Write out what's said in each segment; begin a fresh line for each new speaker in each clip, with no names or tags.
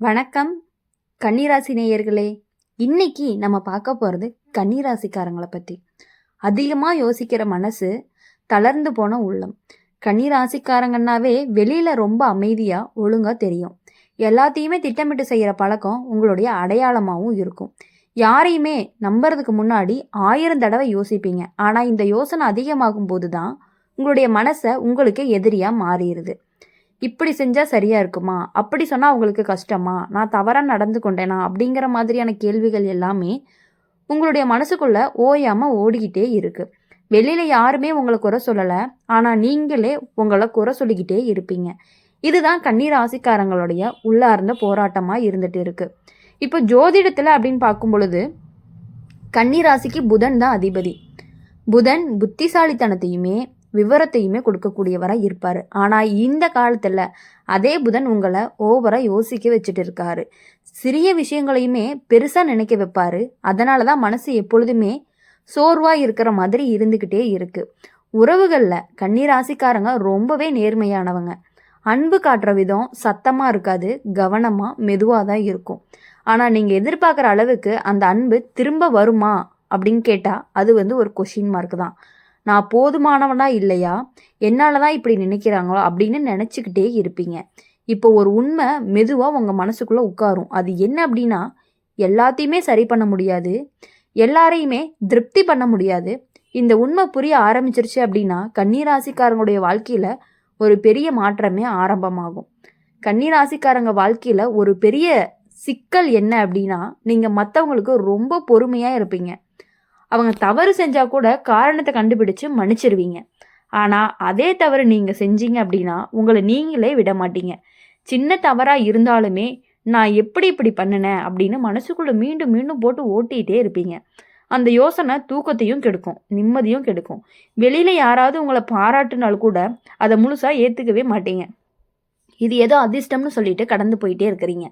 வணக்கம் கன்னிராசி நேயர்களே. இன்னைக்கு நம்ம பார்க்க போகிறது கன்னிராசிக்காரங்களை பற்றி. அதிகமாக யோசிக்கிற மனசு, தளர்ந்து போன உள்ளம். கன்னிராசிக்காரங்கன்னாவே வெளியில் ரொம்ப அமைதியாக ஒழுங்காக தெரியும். எல்லாத்தையுமே திட்டமிட்டு செய்கிற பழக்கம் உங்களுடைய அடையாளமாகவும் இருக்கும். யாரையுமே நம்புறதுக்கு முன்னாடி 1000 தடவை யோசிப்பீங்க. ஆனால் இந்த யோசனை அதிகமாகும் போது தான் உங்களுடைய மனசை உங்களுக்கு எதிரியாக மாறிடுது. இப்படி செஞ்சால் சரியாக இருக்குமா, அப்படி சொன்னால் அவங்களுக்கு கஷ்டமா, நான் தவறாக நடந்து கொண்டேனா அப்படிங்கிற மாதிரியான கேள்விகள் எல்லாமே உங்களுடைய மனசுக்குள்ளே ஓயாமல் ஓடிக்கிட்டே இருக்குது. வெளியில் யாருமே உங்களை குறை சொல்லலை, ஆனால் நீங்களே உங்களை குறை சொல்லிக்கிட்டே இருப்பீங்க. இதுதான் கன்னிராசிக்காரங்களுடைய உள்ளார்ந்த போராட்டமாக இருந்துட்டு இருக்குது. இப்போ ஜோதிடத்தில் அப்படின்னு பார்க்கும் பொழுது கன்னிராசிக்கு புதன் தான் அதிபதி. புதன் புத்திசாலித்தனத்தையுமே விவரத்தையுமே கொடுக்கக்கூடியவராக இருப்பார். ஆனால் இந்த காலத்தில் அதே புதன் உங்களை ஓவராக யோசிக்க வச்சுட்டு இருக்காரு. சிறிய விஷயங்களையுமே பெருசாக நினைக்க வைப்பார். அதனால தான் மனசு எப்பொழுதுமே சோர்வாக இருக்கிற மாதிரி இருந்துக்கிட்டே இருக்குது. உறவுகளில் கன்னிராசிக்காரங்க ரொம்பவே நேர்மையானவங்க. அன்பு காட்டுற விதம் சத்தமாக இருக்காது, கவனமாக மெதுவாக தான் இருக்கும். ஆனால் நீங்கள் எதிர்பார்க்குற அளவுக்கு அந்த அன்பு திரும்ப வருமா அப்படின்னு கேட்டால் அது ஒரு கொஷின் மார்க் தான். நான் போதுமானவனா இல்லையா, என்னால் தான் இப்படி நினைக்கிறாங்களோ அப்படின்னு நினச்சிக்கிட்டே இருப்பீங்க. இப்போ ஒரு உண்மை மெதுவாக உங்கள் மனசுக்குள்ளே உட்காரும். அது என்ன அப்படின்னா, எல்லாத்தையுமே சரி பண்ண முடியாது, எல்லாரையுமே திருப்தி பண்ண முடியாது. இந்த உண்மை புரிய ஆரம்பிச்சிருச்சு அப்படின்னா கன்னிராசிக்காரங்களுடைய வாழ்க்கையில் ஒரு பெரிய மாற்றமே ஆரம்பமாகும். கன்னிராசிக்காரங்க வாழ்க்கையில் ஒரு பெரிய சிக்கல் என்ன அப்படின்னா, நீங்கள் மற்றவங்களுக்கு ரொம்ப பொறுமையாக இருப்பீங்க. அவங்க தவறு செஞ்சால் கூட காரணத்தை கண்டுபிடிச்சு மன்னிச்சிருவீங்க. ஆனால் அதே தவறு நீங்கள் செஞ்சீங்க அப்படின்னா உங்களை நீங்களே விட மாட்டீங்க. சின்ன தவறாக இருந்தாலுமே நான் எப்படி இப்படி பண்ணினேன் அப்படின்னு மனசுக்குள்ளே மீண்டும் மீண்டும் போட்டு ஓட்டிகிட்டே இருப்பீங்க. அந்த யோசனை தூக்கத்தையும் கெடுக்கும், நிம்மதியும் கெடுக்கும். வெளியில் யாராவது உங்களை பாராட்டுனாலும் கூட அதை முழுசாக ஏற்றுக்கவே மாட்டீங்க. இது ஏதோ அதிர்ஷ்டம்னு சொல்லிட்டு கடந்து போயிட்டே இருக்கிறீங்க.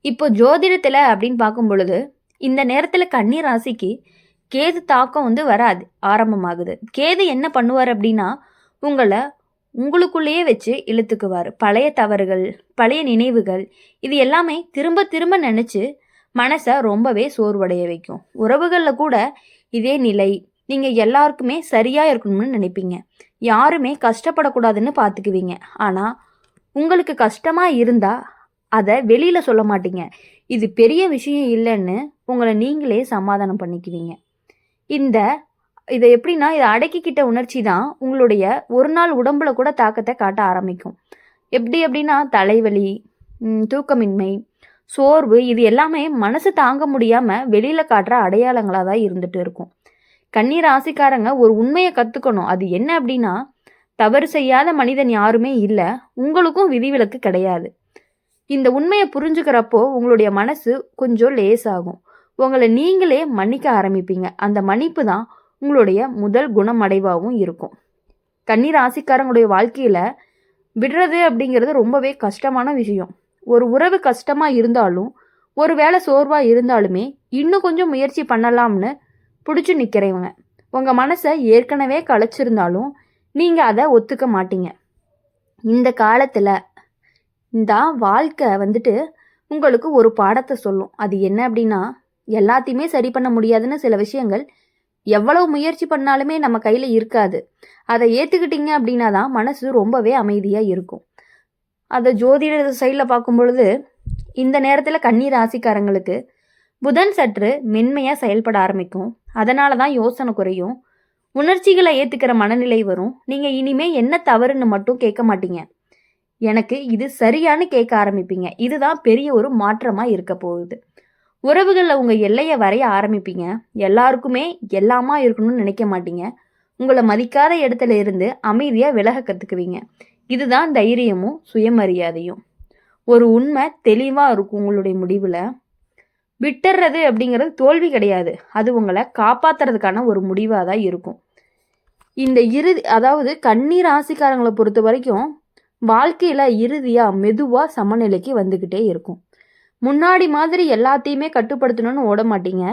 இப்போ ஜோதிடத்தில் அப்படின்னு பார்க்கும் பொழுது இந்த நேரத்தில் கன்னி ராசிக்கு கேது தாக்கம் வராது, ஆரம்பமாகுது. கேது என்ன பண்ணுவார் அப்படின்னா உங்களை உங்களுக்குள்ளேயே வச்சு இழுத்துக்குவார். பழைய தவறுகள், பழைய நினைவுகள், இது எல்லாமே திரும்ப திரும்ப நினச்சி மனசை ரொம்பவே சோர்வடைய வைக்கும். உறவுகளில் கூட இதே நிலை. நீங்கள் எல்லாருக்குமே சரியாக இருக்கணும்னு நினைப்பீங்க, யாருமே கஷ்டப்படக்கூடாதுன்னு பார்த்துக்குவீங்க. ஆனால் உங்களுக்கு கஷ்டமாக இருந்தால் அதை வெளியில் சொல்ல மாட்டீங்க. இது பெரிய விஷயம் இல்லைன்னு உங்களை நீங்களே சமாதானம் பண்ணிக்குவீங்க. இதை எப்படின்னா, இதை அடக்கிக்கிட்ட உணர்ச்சி தான் உங்களுடைய ஒரு நாள் உடம்புல கூட தாக்கத்தை காட்ட ஆரம்பிக்கும். எப்படி அப்படின்னா தலைவலி, தூக்கமின்மை, சோர்வு, இது எல்லாமே மனசு தாங்க முடியாமல் வெளியில் காட்டுற அடையாளங்களாக தான் இருந்துட்டு இருக்கும். கன்னி ராசிக்காரங்க ஒரு உண்மையை கற்றுக்கணும். அது என்ன அப்படின்னா, தவறு செய்யாத மனிதன் யாருமே இல்லை, உங்களுக்கும் விதிவிலக்கு கிடையாது. இந்த உண்மையை புரிஞ்சுக்கிறப்போ உங்களுடைய மனசு கொஞ்சம் லேசாகும். உங்களை நீங்களே மன்னிக்க ஆரம்பிப்பீங்க. அந்த மன்னிப்பு தான் உங்களுடைய முதல் குணமடைவாகவும் இருக்கும். கன்னி ராசிக்காரங்களுடைய வாழ்க்கையில் விடுறது அப்படிங்கிறது ரொம்பவே கஷ்டமான விஷயம். ஒரு உறவு கஷ்டமாக இருந்தாலும், ஒரு வேளை சோர்வாக இருந்தாலுமே இன்னும் கொஞ்சம் முயற்சி பண்ணலாம்னு பிடிச்சி நிற்கிறவங்க. உங்கள் மனசை ஏற்கனவே களைச்சிருந்தாலும் நீங்கள் அதை ஒத்துக்க மாட்டீங்க. இந்த காலத்தில் இந்த வாழ்க்கை உங்களுக்கு ஒரு பாடத்தை சொல்லும். அது என்ன அப்படின்னா, எல்லாத்தையுமே சரி பண்ண முடியாதுன்னு சில விஷயங்கள் எவ்வளவு முயற்சி பண்ணாலுமே நம்ம கையில் இருக்காது. அதை ஏற்றுக்கிட்டீங்க அப்படின்னா தான் மனசு ரொம்பவே அமைதியாக இருக்கும். அதை ஜோதிட சைடில் பார்க்கும் பொழுது இந்த நேரத்தில் கன்னி ராசிக்காரங்களுக்கு புதன் சற்று மென்மையாக செயல்பட ஆரம்பிக்கும். அதனால தான் யோசனை குறையும், உணர்ச்சிகளை ஏற்றுக்கிற மனநிலை வரும். நீங்கள் இனிமே என்ன தவறுன்னு மட்டும் கேட்க மாட்டீங்க, எனக்கு இது சரியானு கேட்க ஆரம்பிப்பீங்க. இதுதான் பெரிய ஒரு மாற்றமாக இருக்க போகுது. உறவுகளில் உங்கள் எல்லையை வரைய ஆரம்பிப்பீங்க. எல்லாருக்குமே எல்லாமா இருக்கணும்னு நினைக்க மாட்டீங்க. உங்களை மதிக்காத இடத்துல இருந்து அமைதியாக விலக கற்றுக்குவீங்க. இதுதான் தைரியமும் சுயமரியாதையும். ஒரு உண்மை தெளிவாக இருக்கும் உங்களுடைய முடிவில். விட்டுறது அப்படிங்கிறது தோல்வி கிடையாது, அது உங்களை காப்பாற்றுறதுக்கான ஒரு முடிவாக தான் இருக்கும். இந்த அதாவது கன்னி ராசிக்காரங்களை பொறுத்த வரைக்கும் வாழ்க்கையில் இறுதியாக மெதுவாக சமநிலைக்கு வந்துக்கிட்டே இருக்கும். முன்னாடி மாதிரி எல்லாத்தையுமே கட்டுப்படுத்தணும்னு ஓட மாட்டீங்க.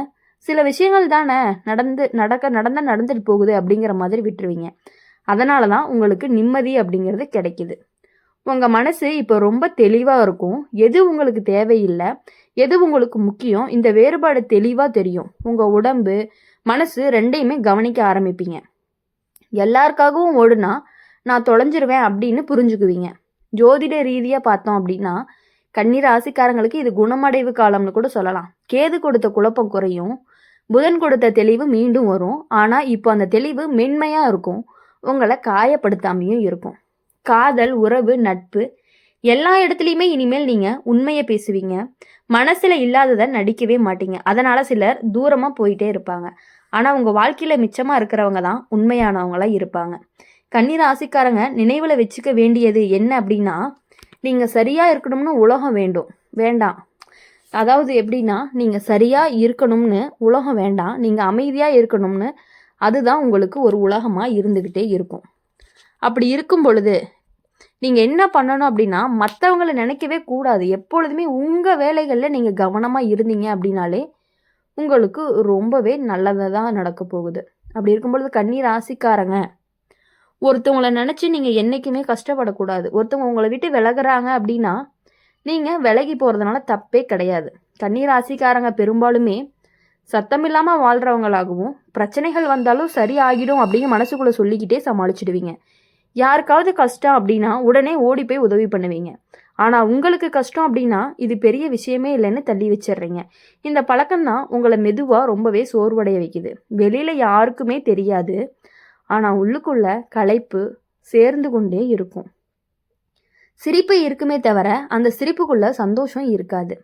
சில விஷயங்கள் தானே நடந்துட்டு போகுது அப்படிங்கிற மாதிரி விட்டுருவீங்க. அதனால தான் உங்களுக்கு நிம்மதி அப்படிங்கிறது கிடைக்குது. உங்கள் மனசு இப்போ ரொம்ப தெளிவாக இருக்கும். எது உங்களுக்கு தேவையில்லை, எது உங்களுக்கு முக்கியம், இந்த வேறுபாடு தெளிவாக தெரியும். உங்கள் உடம்பு, மனசு ரெண்டையுமே கவனிக்க ஆரம்பிப்பீங்க. எல்லாருக்காகவும் ஓடுனா நான் தொலைஞ்சிருவேன் அப்படின்னு புரிஞ்சுக்குவீங்க. ஜோதிட ரீதியாக பார்த்தோம் அப்படின்னா கன்னி ராசிக்காரங்களுக்கு இது குணமடைவு காலம்னு கூட சொல்லலாம். கேது கொடுத்த குழப்பம் குறையும், புதன் கொடுத்த தெளிவு மீண்டும் வரும். ஆனால் இப்போ அந்த தெளிவு மென்மையாக இருக்கும், உங்களை காயப்படுத்தாமையும் இருக்கும். காதல், உறவு, நட்பு எல்லா இடத்துலையுமே இனிமேல் நீங்கள் உண்மையை பேசுவீங்க. மனசில் இல்லாததை நடிக்கவே மாட்டீங்க. அதனால் சிலர் தூரமாக போயிட்டே இருப்பாங்க. ஆனால் உங்கள் வாழ்க்கையில் மிச்சமாக இருக்கிறவங்க தான் உண்மையானவங்களாக இருப்பாங்க. கன்னி ராசிக்காரங்க நினைவில் வச்சுக்க வேண்டியது என்ன அப்படின்னா, நீங்கள் சரியாக இருக்கணும்னு உலகம் வேண்டாம். அதாவது எப்படின்னா, நீங்கள் சரியாக இருக்கணும்னு உலகம் வேண்டாம், நீங்கள் அமைதியாக இருக்கணும்னு அதுதான் உங்களுக்கு ஒரு உலகமாக இருந்துக்கிட்டே இருக்கும். அப்படி இருக்கும் பொழுது நீங்கள் என்ன பண்ணணும் அப்படின்னா, மற்றவங்களை நினைக்கவே கூடாது. எப்பொழுதுமே உங்கள் வேலைகளில் நீங்கள் கவனமாக இருந்தீங்க அப்படின்னாலே உங்களுக்கு ரொம்பவே நல்லதாக தான் நடக்க போகுது. அப்படி இருக்கும் பொழுது கன்னி ராசிக்காரங்க ஒருத்தவங்களை நினச்சி நீங்கள் என்றைக்குமே கஷ்டப்படக்கூடாது. ஒருத்தவங்க உங்களை விட்டு விலகுறாங்க அப்படின்னா நீங்கள் விலகி போகிறதுனால தப்பே கிடையாது. கன்னி ராசிக்காரங்க பெரும்பாலுமே சத்தம் இல்லாமல் வாழ்கிறவங்களாகவும், பிரச்சனைகள் வந்தாலும் சரி ஆகிடும் அப்படிங்க மனசுக்குள்ளே சொல்லிக்கிட்டே சமாளிச்சிடுவீங்க. யாருக்காவது கஷ்டம் அப்படின்னா உடனே ஓடி போய் உதவி பண்ணுவீங்க. ஆனால் உங்களுக்கு கஷ்டம் அப்படின்னா இது பெரிய விஷயமே இல்லைன்னு தள்ளி வச்சிடுறீங்க. இந்த பழக்கம்தான் உங்களை மெதுவாக ரொம்பவே சோர்வடைய வைக்குது. வெளியில் யாருக்குமே தெரியாது, ஆனால் உள்ளுக்குள்ள களைப்பு சேர்ந்து கொண்டே இருக்கும். சிரிப்பு இருக்குமே தவிர அந்த சிரிப்புக்குள்ள சந்தோஷம் இருக்காது.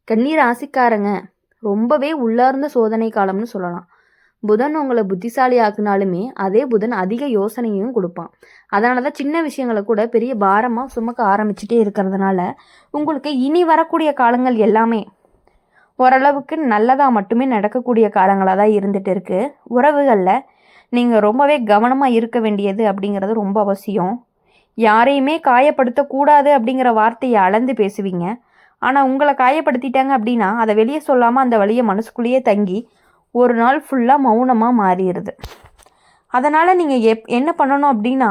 கன்னி ராசிக்காரங்க ரொம்பவே உள்ளார்ந்த சோதனை காலம்னு சொல்லலாம். புதன் உங்களை புத்திசாலி ஆக்குனாலுமே அதே புதன் அதிக யோசனையும் கொடுப்பான். அதனால தான் சின்ன விஷயங்களை கூட பெரிய பாரமாக சுமக்க ஆரம்பிச்சுட்டே இருக்கிறதுனால உங்களுக்கு இனி வரக்கூடிய காலங்கள் எல்லாமே ஓரளவுக்கு நல்லதாக மட்டுமே நடக்கக்கூடிய காலங்களாக தான் இருந்துகிட்டு இருக்குது. உறவுகளில் நீங்கள் ரொம்பவே கவனமாக இருக்க வேண்டியது அப்படிங்கிறது ரொம்ப அவசியம். யாரையுமே காயப்படுத்தக்கூடாது அப்படிங்கிற வார்த்தையை அளந்து பேசுவீங்க. ஆனால் உங்களை காயப்படுத்திட்டாங்க அப்படின்னா அதை வெளியே சொல்லாமல் அந்த வழியை மனசுக்குள்ளேயே தங்கி ஒரு நாள் ஃபுல்லாக மௌனமாக மாறிடுது. அதனால் நீங்கள் என்ன பண்ணணும் அப்படின்னா,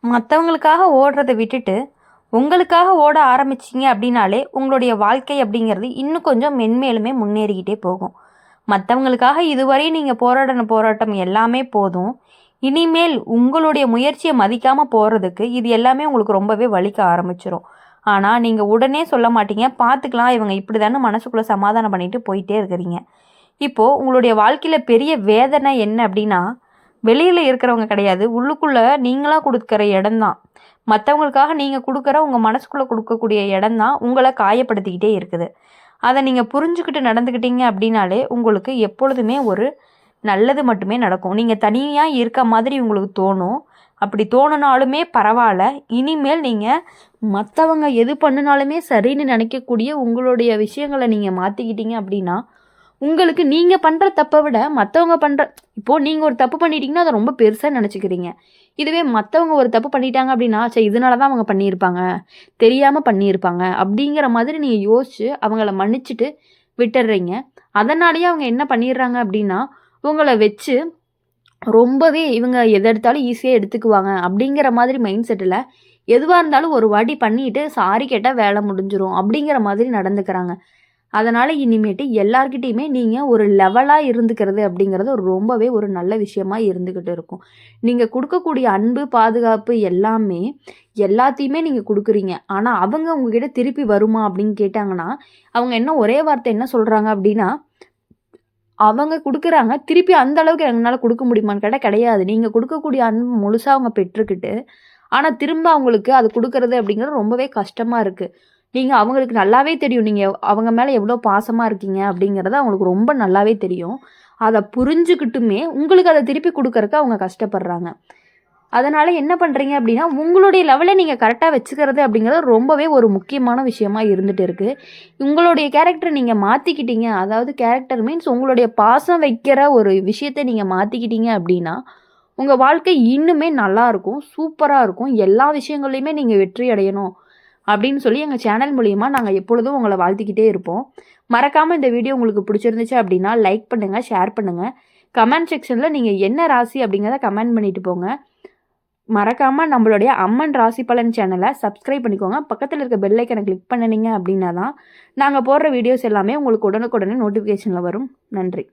மற்றவங்களுக்காக ஓடுறதை விட்டுட்டு உங்களுக்காக ஓட ஆரம்பிச்சிங்க அப்படின்னாலே உங்களுடைய வாழ்க்கை அப்படிங்கிறது இன்னும் கொஞ்சம் மென்மேலுமே முன்னேறிக்கிட்டே போகும். மற்றவங்களுக்காக இதுவரை நீங்கள் போராட்டம் எல்லாமே போதும். இனிமேல் உங்களுடைய முயற்சியை மதிக்காமல் போகிறதுக்கு இது எல்லாமே உங்களுக்கு ரொம்பவே வலிக்க ஆரம்பிச்சிடும். ஆனால் நீங்கள் உடனே சொல்ல மாட்டீங்க, பார்த்துக்கலாம் இவங்க இப்படி தானே மனசுக்குள்ளே சமாதானம் பண்ணிட்டு போயிட்டே இருக்கிறீங்க. இப்போது உங்களுடைய வாழ்க்கையில் பெரிய வேதனை என்ன அப்படின்னா, வெளியில் இருக்கிறவங்க கிடையாது, உள்ளுக்குள்ளே நீங்களாக கொடுக்குற இடம்தான். மற்றவங்களுக்காக நீங்கள் கொடுக்குற உங்கள் மனசுக்குள்ளே கொடுக்கக்கூடிய இடம்தான் உங்களை காயப்படுத்திக்கிட்டே இருக்குது. அதை நீங்கள் புரிஞ்சுக்கிட்டு நடந்துக்கிட்டீங்க அப்படின்னாலே உங்களுக்கு எப்பொழுதுமே ஒரு நல்லது மட்டுமே நடக்கும். நீங்கள் தனியாக இருக்க மாதிரி உங்களுக்கு தோணும். அப்படி தோணுனாலுமே பரவாயில்ல, இனிமேல் நீங்கள் மற்றவங்க எது பண்ணினாலுமே சரின்னு நினைக்கக்கூடிய உங்களுடைய விஷயங்களை நீங்கள் மாற்றிக்கிட்டீங்க அப்படின்னா உங்களுக்கு நீங்கள் பண்ணுற தப்பை விட மற்றவங்க பண்ணுற, இப்போது நீங்கள் ஒரு தப்பு பண்ணிட்டீங்கன்னா அதை ரொம்ப பெருசாக நினச்சிக்கிறீங்க. இதுவே மற்றவங்க ஒரு தப்பு பண்ணிட்டாங்க அப்படின்னா சரி இதனால தான் அவங்க பண்ணியிருப்பாங்க, தெரியாமல் பண்ணியிருப்பாங்க அப்படிங்கிற மாதிரி நீங்கள் யோசிச்சு அவங்கள மன்னிச்சுட்டு விட்டுடுறீங்க. அதனாலேயே அவங்க என்ன பண்ணிடுறாங்க அப்படின்னா உங்களை வச்சு ரொம்பவே இவங்க எதை எடுத்தாலும் ஈஸியாக எடுத்துக்குவாங்க அப்படிங்கிற மாதிரி மைண்ட் செட்டில் எதுவாக இருந்தாலும் ஒரு வாட்டி பண்ணிட்டு சாரி கேட்டால் வேலை முடிஞ்சிடும் அப்படிங்கிற மாதிரி நடந்துக்கிறாங்க. அதனால் இனிமேட்டு எல்லார்கிட்டையுமே நீங்கள் ஒரு லெவலாக இருந்துக்கிறது அப்படிங்கிறது ரொம்பவே ஒரு நல்ல விஷயமா இருந்துக்கிட்டு இருக்கும். நீங்கள் கொடுக்கக்கூடிய அன்பு, பாதுகாப்பு எல்லாத்தையுமே நீங்கள் கொடுக்குறீங்க. ஆனால் அவங்க உங்ககிட்ட திருப்பி வருமா அப்படின்னு கேட்டாங்கன்னா அவங்க ஒரே வார்த்தை என்ன சொல்கிறாங்க அப்படின்னா, அவங்க கொடுக்குறாங்க, திருப்பி அந்த அளவுக்கு எங்களால் கொடுக்க முடியுமான்னு கேட்டால் கிடையாது. நீங்கள் கொடுக்கக்கூடிய அன்பு முழுசாக அவங்க பெற்றுக்கிட்டு ஆனால் திரும்ப அவங்களுக்கு அது கொடுக்கறது அப்படிங்கிறது ரொம்பவே கஷ்டமாக இருக்குது. நீங்கள் அவங்களுக்கு நல்லாவே தெரியும் நீங்கள் அவங்க மேலே எவ்வளோ பாசமாக இருக்கீங்க அப்படிங்கிறது அவங்களுக்கு ரொம்ப நல்லாவே தெரியும். அதை புரிஞ்சுக்கிட்டுமே உங்களுக்கு அதை திருப்பி கொடுக்கறக்கு அவங்க கஷ்டப்படுறாங்க. அதனால் என்ன பண்ணுறீங்க அப்படின்னா உங்களுடைய லெவலை நீங்கள் கரெக்டாக வச்சுக்கிறது அப்படிங்கிறது ரொம்பவே ஒரு முக்கியமான விஷயமா இருந்துகிட்டு இருக்குது. உங்களுடைய கேரக்டரை நீங்கள் மாற்றிக்கிட்டீங்க, அதாவது கேரக்டர் மீன்ஸ் உங்களுடைய பாசம் வைக்கிற ஒரு விஷயத்தை நீங்கள் மாற்றிக்கிட்டீங்க அப்படின்னா உங்கள் வாழ்க்கை இன்னுமே நல்லாயிருக்கும், சூப்பராக இருக்கும். எல்லா விஷயங்கள்லையுமே நீங்கள் வெற்றி அடையணும் அப்படின்னு சொல்லி எங்கள் சேனல் மூலிமா நாங்கள் எப்பொழுதும் உங்களை வாழ்த்திக்கிட்டே இருப்போம். மறக்காமல் இந்த வீடியோ உங்களுக்கு பிடிச்சிருந்துச்சு அப்படின்னா லைக் பண்ணுங்கள், ஷேர் பண்ணுங்கள். கமெண்ட் செக்ஷனில் நீங்கள் என்ன ராசி அப்படிங்கிறத கமெண்ட் பண்ணிட்டு போங்க. மறக்காமல் நம்மளுடைய அம்மன் ராசி பலன் சேனலை சப்ஸ்கிரைப் பண்ணிக்கோங்க. பக்கத்தில் இருக்க பெல் ஐக்கனை கிளிக் பண்ணினீங்க அப்படின்னா தான் நாங்கள் போடுற வீடியோஸ் எல்லாமே உங்களுக்கு உடனுக்குடனே நோட்டிஃபிகேஷனில் வரும். நன்றி.